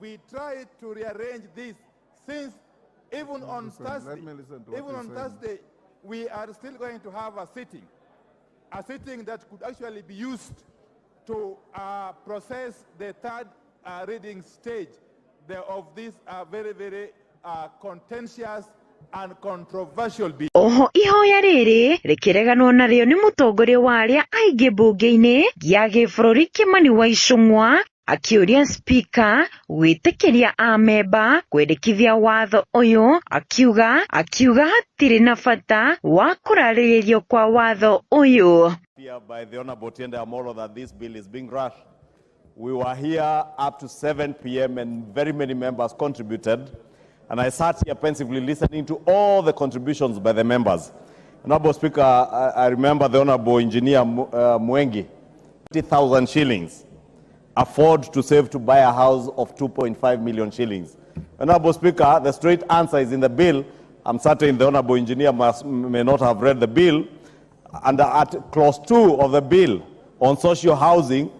we tried to rearrange this since even on Thursday, we are still going to have a sitting that could actually be used to process the third reading stage of this very, very contentious and controversial bill. Oho ihoya riri rikireganwo nario ni mutongoria wa aria aingi bunge-ini gia gibũrũri Kimani wa Icũng'wa akiuria speaker gwitikiria amemba kwendekithia watho uyu akiuga hatiri na bata wa kurarĩrĩrio kwa watho uyu. By the Honorable Gtn Na Snaida Chege that this bill is being rushed. We were here up to 7 p.m. and very many members contributed. And I sat here pensively listening to all the contributions by the members. Honorable Speaker, I remember the Honorable Engineer Mwengi, 20,000 shillings, afford to save to buy a house of 2.5 million shillings. Honorable Speaker, the straight answer is in the bill. I'm certain the Honorable Engineer may not have read the bill. And at clause 2 of the bill on social housing,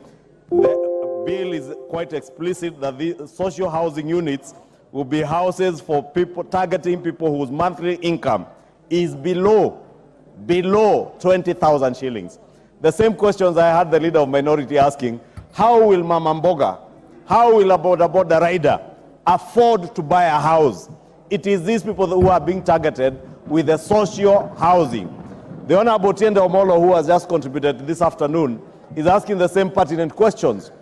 the bill is quite explicit that the social housing units will be houses for people, targeting people whose monthly income is below 20,000 shillings. The same questions I had the leader of minority asking, how will Mama Mboga, how will a boda rider afford to buy a house? It is these people who are being targeted with the social housing. The Honorable Gtn Na Snaida Chege, who has just contributed this afternoon, is asking the same pertinent questions.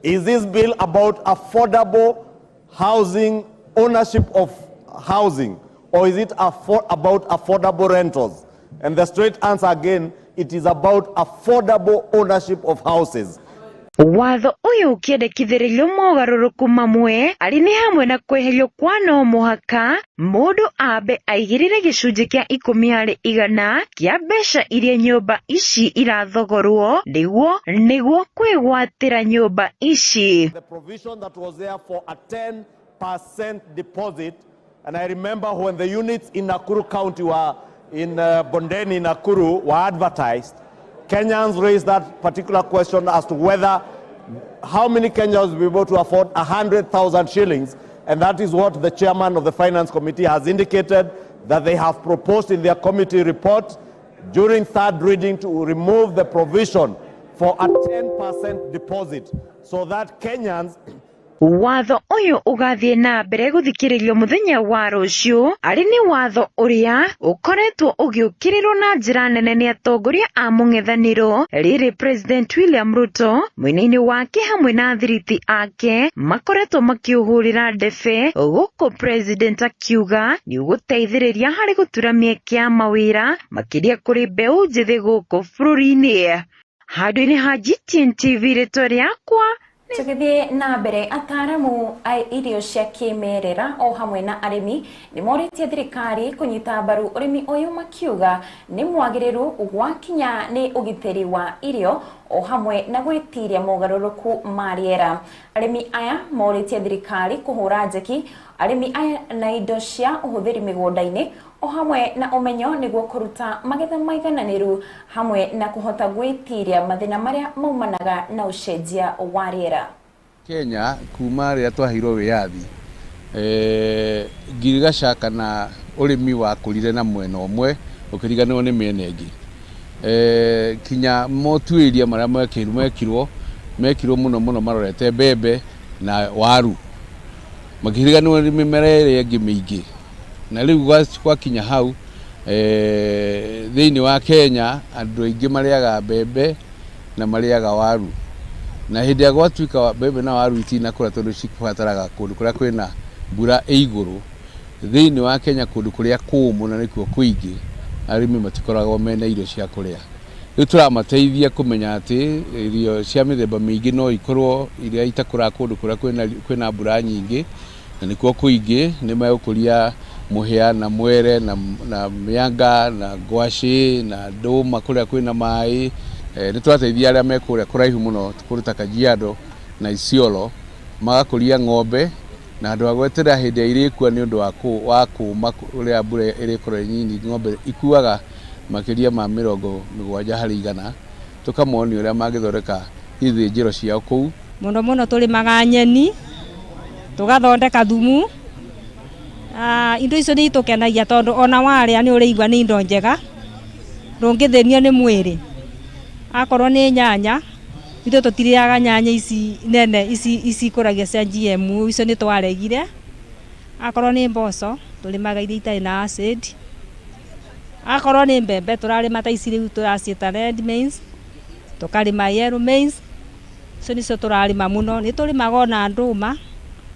Is this bill about affordable housing, ownership of housing, or is it about affordable rentals? And the straight answer again, it is about affordable ownership of houses. Watho uyu ukiendekithĩrĩrio mogarũrũku mamwe arĩ nĩ hamwe na kweherio kwa no mũhaka mũndũ ambe aigĩrĩre gĩcunjĩ kĩa 10% kĩa mbeca iria nyũmba ici irathogorwo nĩguo kwĩgwatĩra nyũmba ici. The provision that was there for a 10% deposit, and I remember when the units in Nakuru County were in Bondeni, Nakuru were advertised, Kenyans raised that particular question as to whether how many Kenyans will be able to afford 100,000 shillings, and that is what the chairman of the Finance Committee has indicated that they have proposed in their committee report during third reading to remove the provision for a 10% deposit so that Kenyans. Watho uyu ugathie na mbere guthikiririo muthenya wa rucio ari ni watho uria ukoretwo ugiukirirwo na njira nene ni atongoria a mung'ethaniro riri President William Ruto mwini wake hamwe na thiriti ake makoretwo makiuhurira ndebe guku President akiuga ni uguteithiriria hari gutura mieke ya mawira makiria kuri mbeu njithi guku bururi-ini. Handũ-inĩ ha Gtn TV rĩtwa rĩakwa Tugithie na mbere ataramu irio cia kimerera o hamwe na arimi ni moritie thirikari kunyita mbaru urimi uyu makiuga ni mwagiriru gwakinya ni ugiteri wa irio o hamwe na gwitiria mogaruruku ma riera. Arimi aya moritie thirikari kuhura njeki arimi aya na indo cia uhuthiri migunda-ini o hamwe na umenyo niguo kuruta magetha maigananiru hamwe na kuhota gwitiria mathina maria maumanaga na ucenjia wa riera. Kenya kuma ria twahirwo wiathi ngirigaca kana urimi wa kurire na mwena umwe ukiriganirwo ni miena ingi kinya motuiria maria mekirwo muno marorete mbembe na waru makiriganirwo ni mimera ĩrĩa ĩngĩ mĩingĩ na rĩu gwakinya hau thĩinĩ wa Kenya andũ aingĩ marĩaga mbembe na marĩaga waru na hĩndĩ ya gwatuĩka mbembe na waru itinakũra tondũ cibataraga kũndũ kũrĩa kwĩna mbura igũrũ. Thĩinĩ wa Kenya kũndũ kũrĩa kũmũ na nĩkuo kũingĩ arĩmi matikoragwo mena irio cia kũrĩa. Rĩu tũramateithia kũmenya atĩ irio cia mĩthemba mĩingĩ no ikorwo iria itakũra kũndũ kũrĩa kwĩna mbura nyingĩ na nĩkuo kũingĩ nĩ megũkũria mũhĩa na mwere na mĩanga na ngwacĩ na ndũma kũrĩa kwĩna maĩ. Nĩ twateithia arĩa me kũrĩa kũraihu mũno kũruta Kajiado na Isiolo magakũria ng'ombe na andũ agweterera hĩndĩ ya irĩkua nĩ ũndũ wa kũũma ũrĩa mbura ĩrĩkorwo nyinyi ng'ombe ikuaga makĩria ma 70 harĩ 100 tũkamonia ũrĩa mangĩthondeka ithĩnjĩro ciao kũu. Mũno tũrĩmaga nyeni tugathondeka thumu. Indo icio ni itukenagia tondu ona waria ni urigwa ni indo njega rungithenio ni mwiri. Akorwo ni nyanya, ithu tutiriaga nyanya ici nene ici kuragia cia GMO, icio ni twaregire. Akorwo ni mboco tulimaga iria itari na acid. Akorwo ni mbembe turarima ta ici riu turacieta red maize, tukarima yellow maize. Icio nicio turarima muno. Ni turimaga ona nduma.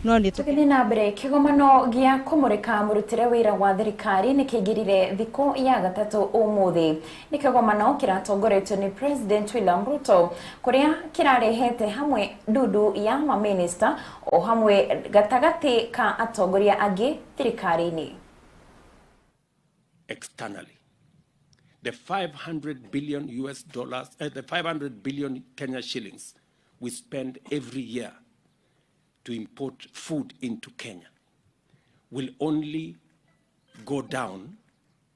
Tukithi na mbere kigomano gia kumurika murutire wira wa thirikari ni kigirire thiku ya gatatu umuthi. Ni kigomano kiratongoretio ni President William Ruto kuria kirarehete hamwe ndudu ya maminista o hamwe gatagati ka atongoria angi thirikari-ini. Externally, the 500 billion US dollars, the 500 billion Kenya shillings we spend every year to import food into Kenya will only go down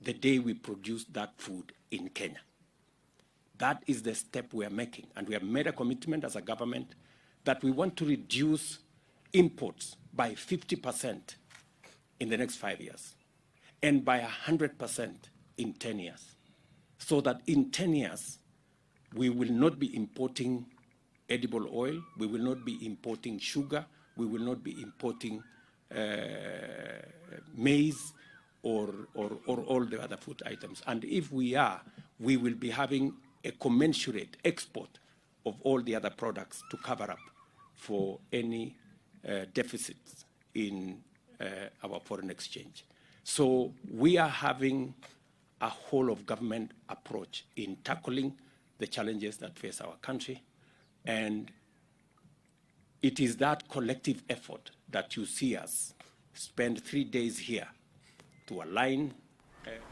the day we produce that food in Kenya. That is the step we are making, and we have made a commitment as a government that we want to reduce imports by 50% in the next 5 years and by 100% in 10 years, so that in 10 years we will not be importing edible oil, we will not be importing sugar, we will not be importing maize or all the other food items. And if we are, we will be having a commensurate export of all the other products to cover up for any deficits in our foreign exchange. So we are having a whole of government approach in tackling the challenges that face our country, and it is that collective effort that you see us spend 3 days here to align.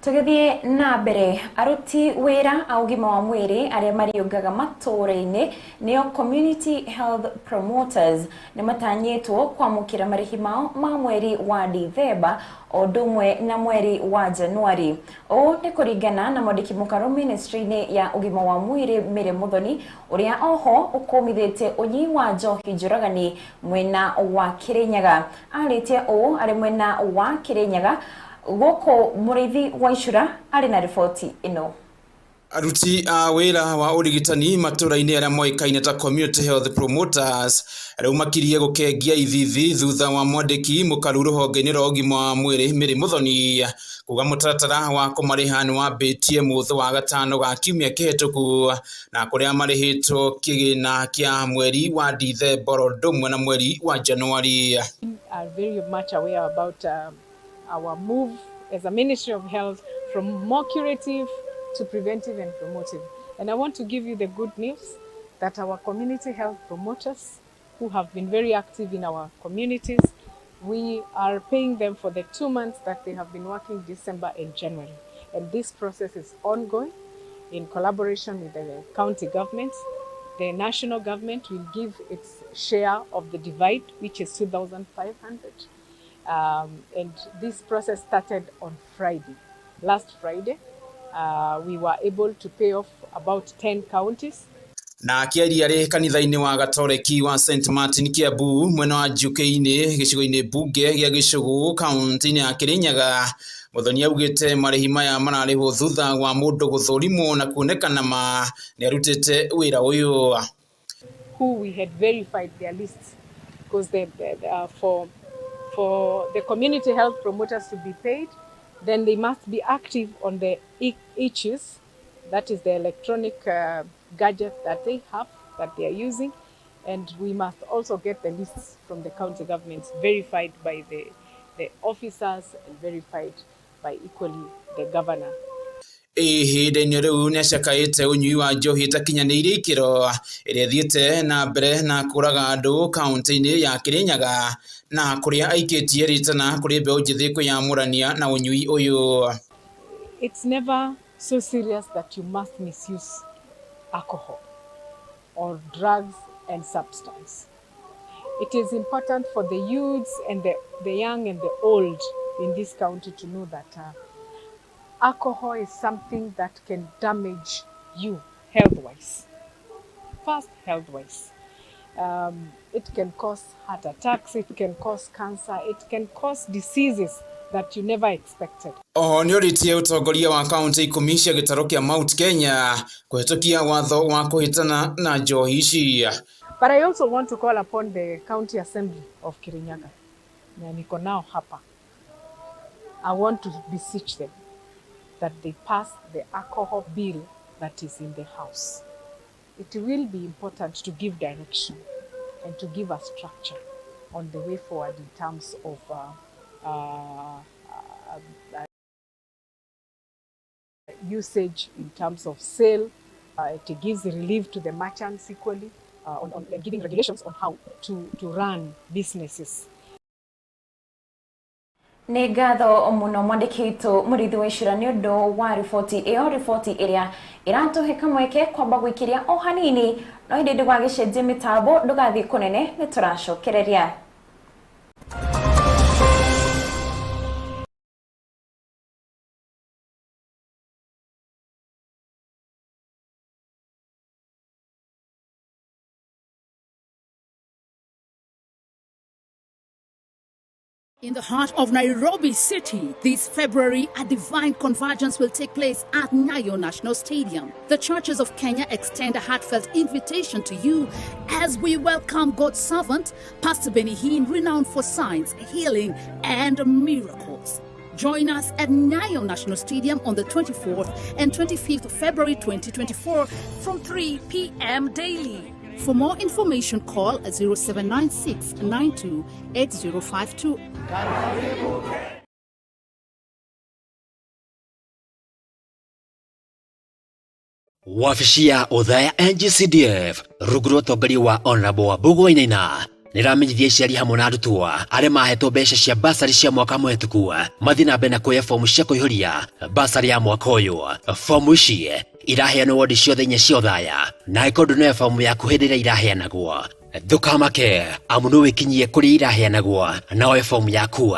Tugithie na mbere aruti wira augima wa mwiri aria mariungaga mature-ini nio community health promoters ni matanyitwo kwamukira marihi mao ma mweri wa Dithemba o ndumwe na mweri wa Januari. O ni kuringana na mwandiki mukaro ministry-ini ya ugima wa mwiri Mire Muthoni uria oho ukomithite unyi wa njohi njuragani mwena wa Kirinyaga. Aritie o ari mwena wa Kirinyaga Goko Murithi Waishura ari na ripoti ino. Aruti a wira wa urigitani matura-ini aria moikaine ta community health promoters riu makirie gukengia ithithi thutha wa mwandiki mukaru ruhonge-ini rwa ugima wa mwiri Mire Muthoni kuga mutaratara wa kumariha ni wambitie mutho wa gatano ga kiumia kihituku na kuria marihitwo kigina kia mweri wa Dithemba ndumwe na mweri wa Januari. Are very much aware about our move as a Ministry of Health from more curative to preventive and promotive. And I want to give you the good news that our community health promoters, who have been very active in our communities, we are paying them for the 2 months that they have been working, December and January. And this process is ongoing in collaboration with the county governments. The national government will give its share of the divide, which is 2,500. And this process started on Friday. Last Friday, we were able to pay off about 10 counties. Na akiaria ri kanitha-ini wa Gatoreki wa St Martin Kiambu mwena wa Njuki-ini gicigo-ini bunge gia Gicugu kaunti-ini ya Kirinyaga. Muthoni augite marihi maya mararihwo thutha wa mundu guthurimwo na kuonekana ma ni arutite wira uyu. Who we had verified their lists, because for the community health promoters to be paid, then they must be active on the issues, that is the electronic gadget that they have, that they are using, and we must also get the lists from the county governments verified by the officers and verified by equally the governor. Ihinda-ini riu niacakaite unyui wa njohi itakinyaniire ikiro iria thiite na mbere na kuraga andu kaunti-ini ya Kirinyaga na kuria aikitie ritana kuri mbeu njithi kwiyamurania na unyui uyu. It's never so serious that you must misuse alcohol or drugs and substance. It is important for the youths and the young and the old in this county to know that alcohol is something that can damage you health-wise. First, health-wise. It can cause heart attacks, it can cause cancer, it can cause diseases that you never expected. Nĩoritie utongoria wa kaunti 10 cia gĩtarũ kĩa Mount Kenya kũhetũkia watho wa kũhĩtana na njohi ici. But I also want to call upon the County Assembly of Kirinyaga. Na niko nao hapa. I want to beseech them that they pass the alcohol bill that is in the House. It will be important to give direction and to give a structure on the way forward in terms of usage, in terms of sale. It gives relief to the merchants equally, on giving regulations on how to run businesses. Nĩ ngatho mũno mwandĩki witũ Mũrithi wa Icura nĩ ũndũ wa riboti ĩyo, riboti ĩrĩa ĩratũhe kamweke kwamba gwĩkĩria o hanini, no hĩndĩ ndĩgagĩcenjie mĩtambo ndũgathiĩ kũnene, nĩ tũracokereria. In the heart of Nairobi City, this February, a divine convergence will take place at Nyayo National Stadium. The churches of Kenya extend a heartfelt invitation to you as we welcome God's servant, Pastor Benny Hinn, renowned for signs, healing, and miracles. Join us at Nyayo National Stadium on the 24th and 25th of February 2024 from 3 p.m. daily. For more information, call 0796 92 8052. Wabici ya Othaya NGCDF rungu rwa ũtongoria wa Honorable Wambũgũ Wainaina nĩramenyithia aciari hamwe na arutwo arĩa mahetwo mbeca cia basari cia mwaka mũhetũku mathiĩ na mbere na kuoya fomu cia kũihũria basari ya mwaka ũyũ. Fomu ici iraheanwo wodi ciothe 4 cia Othaya na ikondo no fomu yaku hĩndĩ ĩrĩa iraheanagwo. Ndũkamake amu no wĩkinyie kũrĩa iraheanagwo na woe fomu yaku,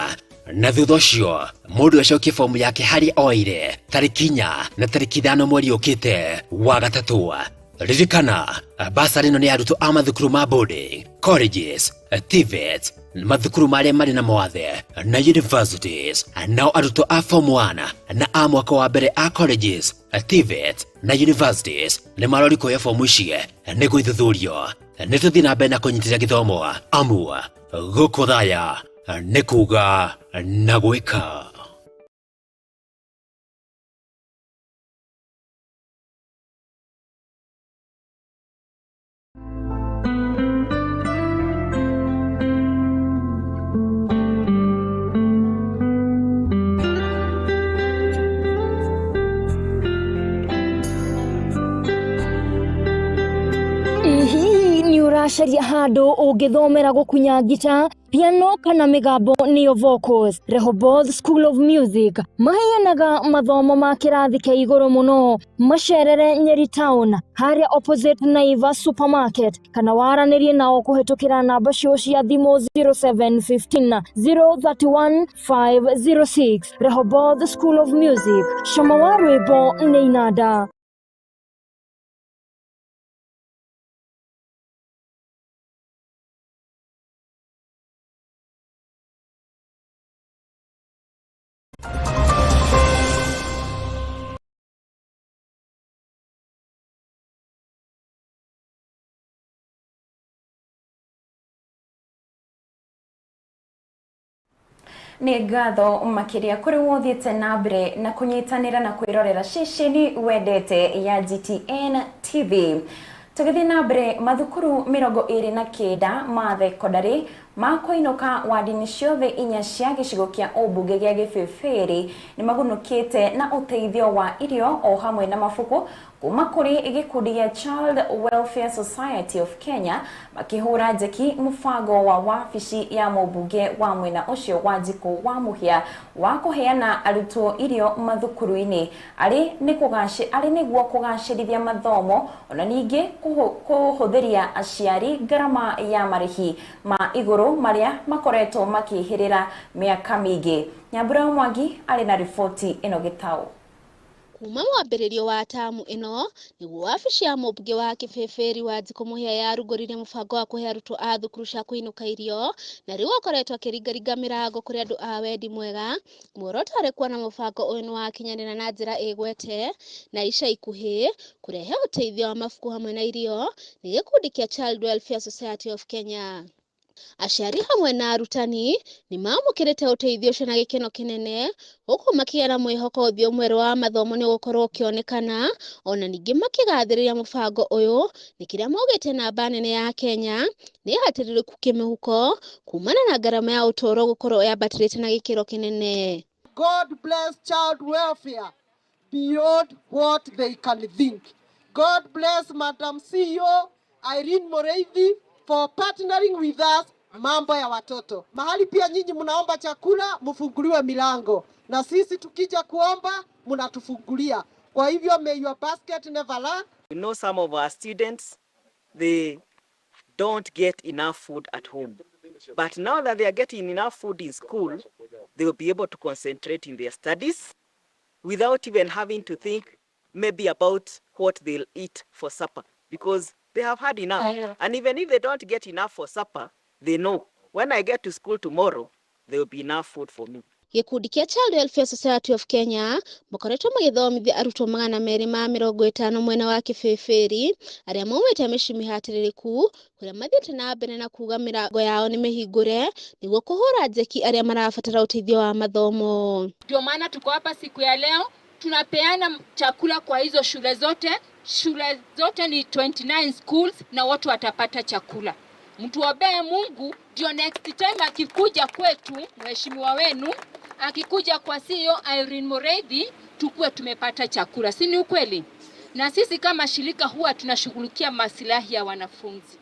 na thutha ũcio mũndũ acokie fomu yake harĩ oire tarĩki 4 na tarĩki 5 mweri ũkĩte wa gatatũ. Ririkana basari ĩno nĩ arutwo a mathukuru ma boarding, colleges, TVET, mathukuru marĩa marĩ na mawathe na universities. Nao arutwo a form 1 na a mwaka wa mbere a colleges, TVET na universities nĩ marori kuoya fomu ici nĩguo ithuthurio. Nĩ tũthiĩ na mbere na kũnyitĩrĩra gĩthomo amu gũkũ Othaya nĩ kuga na gwĩka. Sharia hado ũngĩthomera gũkunya gita, piano kana mĩgambo nĩyo vocals. Rehoboth School of Music maheanaga mathomo ma kĩrathi kĩa igũrũ mũno. Macerere Nyeri Town harĩa opposite Naivas Supermarket, kana waranĩrie nao kũhetũkĩra namba cia thimũ 0715 031 506. Rehoboth School of Music, cama wa rwĩmbo nĩ inanda. Nĩ ngatho makĩria kũrĩ wothiĩte na mbere na kũnyitanĩra na kwĩrorera ceceni wendete ya GTN TV. Tũgĩthiĩ na mbere, mathukuru 29 ma thekondarĩ makũinũka wadi-inĩ ciothe 4 cia gĩcigo kĩa ũmbunge gĩa Gĩbĩbĩrĩ nĩ magunũkĩte na ũteithio wa irio o hamwe na mabuku kuma kũrĩ gĩkundi gĩa Child Welfare Society of Kenya, makĩhũra njeki mũbango wa wabici ya mũmbunge wa mwena ũcio wa Njikũ wa Mũhĩa wa kũheana arutwo irio mathukuru-inĩ arĩ nĩguo kũgacĩrithia mathomo, ona ningĩ kũhũthĩria aciari ngarama ya marĩhi ma igũrũ marĩa makoretwo makĩhĩrĩra mĩaka mĩingĩ. Nyambura Mwangi arĩ na riboti ĩno gĩtaũ. kuma mwambĩrĩrio wa tamu ĩno nĩguo wabici ya mũmbunge wa Kĩbĩbĩri wa Njikũmũhia yarugũrire mũbango wa kũhe arutwo a thukuru cia kũinũka irio, na rĩu akoretwo akĩringaringa mĩrango kũrĩ andũ a wendi mwega. Muoroto arĩ kuona mũbango ũyũ nĩ wakinyanĩra na njĩra ĩgwete na ica ikuhĩ kũrehe ũteithio wa mabuku hamwe na irio nĩ gĩkundi kĩa Child Welfare Society of Kenya. Aciari hamwe na arutani nĩ maamũkĩrĩte ũteithio ũcio na gĩkeno kĩnene, gũkũ makĩgĩa na mwĩhoko ũthiũ mwerũ wa mathomo nĩ gũkorwo ũkĩonekana, ona ningĩ makĩgathĩrĩria mũbango ũyũ nĩ kĩrĩa maugĩte namba nene ya Kenya nĩ hatĩrĩrĩku kĩmĩhuko kumana na ngarama ya ũtũũro gũkorwo yambatĩrĩte na gĩkĩro kĩnene. God bless child welfare beyond what they can think. God bless Madam CEO Irene Moreithi for partnering with us mambo ya watoto. Mahali pia nyinyi mnaomba chakula, mfunguliwe milango. Na sisi tukija kuomba, mnatufungulia. Kwa hivyo may your basket never lack. We know some of our students, they don't get enough food at home. But now that they are getting enough food in school, they will be able to concentrate in their studies without even having to think maybe about what they'll eat for supper, because they have had enough. And even if they don't get enough for supper, they know when I get to school tomorrow, there will be enough food for me. Gĩkundi kĩa Child Welfare Society of Kenya makoretwo magĩthomithia arutwo 250 mwena wa Kĩbĩbĩri arĩa maumĩte mĩciĩ mĩhatĩrĩrĩku kũrĩa mathiĩte na mbere na kuga mĩrango yao nĩ mĩhingũre nĩguo kũhũra njeki arĩa marabatara ũteithio wa mathomo. Ndio maana tuko hapa siku ya leo, tunapeana chakula kwa hizo shule zote. Shule zote ni 29 schools na watu watapata chakula. Mtuombee Mungu ndio next time akikuja kwetu mheshimiwa wenu akikuja kwa CEO Irene Moreithi tukue tumepata chakula. Si ni ukweli? Na sisi kama shirika huwa tunashughulikia maslahi ya wanafunzi.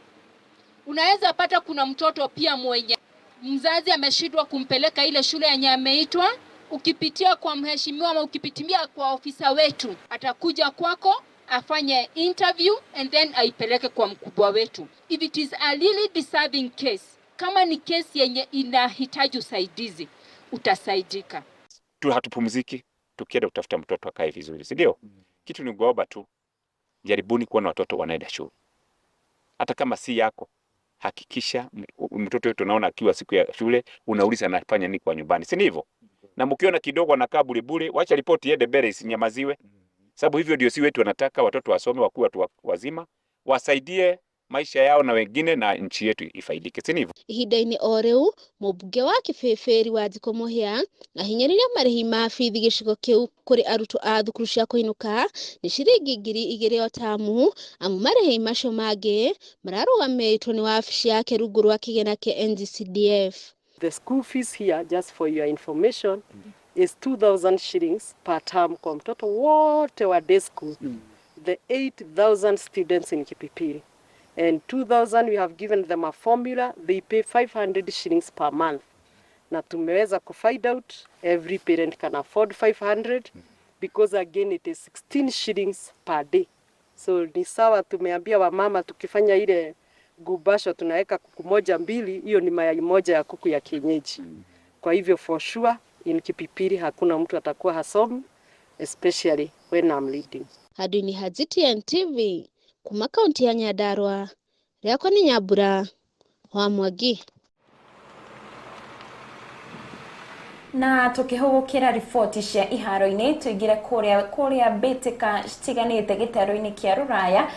Unaweza pata kuna mtoto pia mwenye mzazi ameshindwa kumpeleka ile shule yenye ameitwa, ukipitia kwa mheshimiwa ama ukipitimia kwa ofisa wetu atakuja kwako afanye interview and then aipeleke kwa mkubwa wetu. If it is a really deserving case, kama ni case yenye inahitaji usaidizi, utasaidika. Tu hatupumziki, tukienda kutafuta mtoto akae vizuri, si ndio? Kitu ni kuomba tu, jaribuni kuona watoto wanaenda shule. Hata kama si yako, hakikisha mtoto wetu unaona akiwa siku ya shule, unauliza anafanya nini kwa nyumbani, si ndivyo? Na mkiona kidogo anakaa bure, wacha ripoti iende mbele isinyamaziwe. Sababu hivyo ndio si wetu wanataka watoto wasome wakuwa watu wazima, wasaidie maisha yao na wengine na nchi yetu ifaidike, si ndivyo? Ihinda-inĩ o rĩu mũmbunge wa Kĩbĩbĩri wa Njikũmũhia ahinyĩrĩria marĩhi ma bithi gĩcigo kĩu kũrĩ arutwo a thukuru cia kũinũka nĩ ciringi 2,000 o tamu, amu marĩhi macio mangĩ mararũgamĩtwo nĩ wabici yake rungu rwa kĩgĩna kĩa NGCDF. The school fees here, just for your information, is 2,000 shillings per term kwa mtoto wote wa day school. The 8,000 students in Kipipiri. And 2,000 we have given them a formula, they pay 500 shillings per month. Na tumeweza kufind out every parent can afford 500 because again it is 16 shillings per day. So ni sawa, tumeambia wamama tukifanya ile gubasho tunaweka kuku 1-2, hiyo ni mayai moja ya kuku ya kienyeji. Kwa hivyo for sure in Kipipiri hakuna mtu atakuwa hasomi, especially when I'm leading. Hadini Gtn TV kuma kaunti ya Nyandarua, rĩakwa nĩ Nyambura wa Mwangi. Na tukihugukira riboti cia iharo-inĩ tuingire kuria mbĩtĩka citiganĩte gĩtaro-inĩ kĩa Rũraya